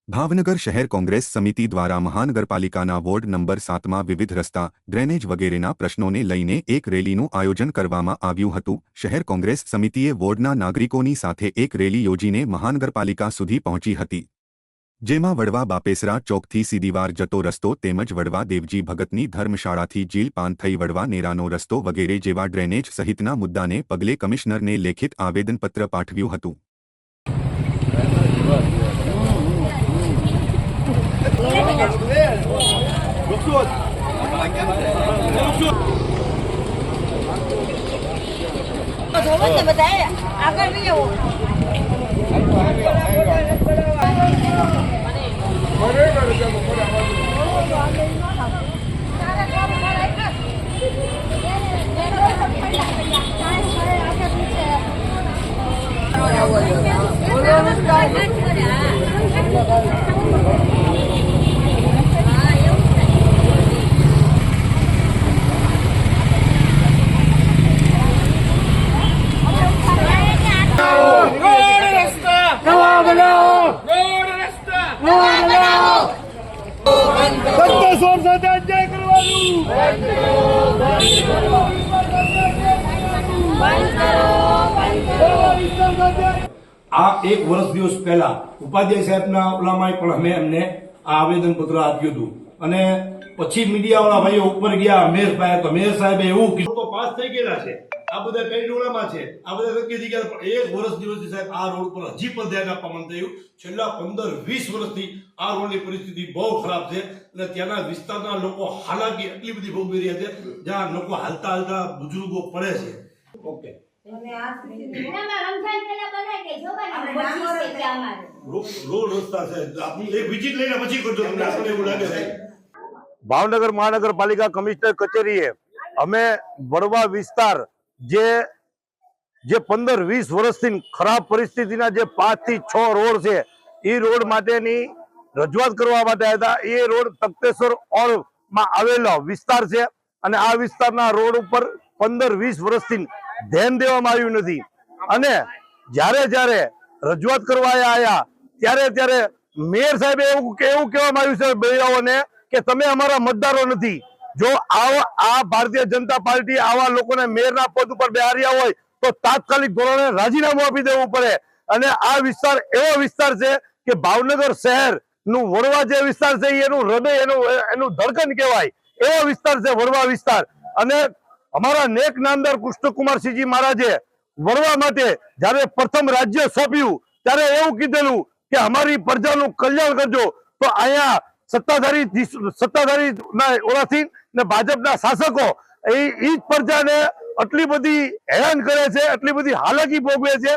ભાવનગર શહેર કોંગ્રેસ સમિતિ દ્વારા મહાનગરપાલિકાના વોર્ડ નંબર 7માં વિવિધ રસ્તા, ડ્રેનેજ વગેરેના પ્રશ્નોને લઈને એક રેલીનું આયોજન કરવામાં આવ્યું હતું। શહેર કોંગ્રેસ સમિતિએ વોર્ડના નાગરિકોની સાથે એક રેલી યોજીને મહાનગરપાલિકા સુધી પહોંચી હતી, જેમાં વડવા બાપેસરા ચોકથી સીદીવાર જતો રસ્તો તેમજ વડવા દેવજી ભગતની ધર્મશાળાથી જીલપાન થઈ વડવા નેરાનો રસ્તો વગેરે જેવા ડ્રેનેજ સહિતના મુદ્દાને પગલે કમિશનરને લેખિત આવેદનપત્ર પાઠવ્યું હતું। આ એક વર્ષ દિવસ પહેલા ઉપાધ્યાય સાહેબના ઓલામાં પણ અમે એમને આ આવેદન પત્ર આપ્યું હતું અને પછી મીડિયાવાળા ભાઈઓ ઉપર ગયા મેયર પાસે, તો મેયર સાહેબે એવું કીધું તો પાસ થઈ ગયેલા છે, આ બધા કઈ ડોળામાં છે, આ બધા નક્કી થઈ ગયા, પણ એક વર્ષ દિવસથી સાહેબ આ રોડ પર હજી પણ ધ્યાન આપવા માંગતા થયું। છેલ્લા 15-20 વર્ષથી આ રોડની પરિસ્થિતિ બહુ ખરાબ છે અને ત્યાંના વિસ્તારના લોકો હાલાકી એટલી બધી ભોગવી રહ્યા છે, જ્યાં લોકો હાલતા હાલતા બુજુર્ગો પડે છે। ઓકે રોડ રસ્તા છે, એક વિઝિટ લઈને પછી કરજો, તમને આપણને એવું લાગે છે। ભાવનગર મહાનગરપાલિકા કમિશનર કચેરીએ અમે વડવા વિસ્તાર જે 15-20 વર્ષથી ખરાબ પરિસ્થિતિના જે 5 થી 6 રોડ છે એ રોડ માટેની રજૂઆત કરવા માટે આવ્યા હતા। એ રોડ તખતેશ્વર ઓળમાં આવેલો વિસ્તાર છે અને આ વિસ્તારના રોડ ઉપર 15-20 વર્ષથી ધ્યાન દેવામાં આવ્યું નથી અને જ્યારે રજૂઆત કરવા આવ્યા ત્યારે મેયર સાહેબે એવું કહેવામાં આવ્યું છે બહેરાઓને કે તમે અમારા મતદારો નથી। જો આ ભારતીય જનતા પાર્ટી આવા લોકોને મેયરના પદ ઉપર બેહાર્યા હોય તો તાત્કાલિક ધોરણે રાજીનામું આપી દેવું પડે। અને આ વિસ્તાર એવો વિસ્તાર છે કે ભાવનગર શહેર નું વડવા જે વિસ્તાર છે એનું હૃદય એનું ધડકન કહેવાય એવો વિસ્તાર છે વડવા વિસ્તાર। અને અમારા નેક નામદાર કૃષ્ણકુમારસિંહજી મહારાજે વડવા માટે જયારે પ્રથમ રાજ્ય સોંપ્યું ત્યારે એવું કીધેલું કે અમારી પ્રજાનું કલ્યાણ કરજો, તો અહીંયા સત્તાધારી ઓળાથી ને ભાજપના શાસકો એ જ પ્રજાને આટલી બધી હેરાન કરે છે, આટલી બધી હાલાકી ભોગવે છે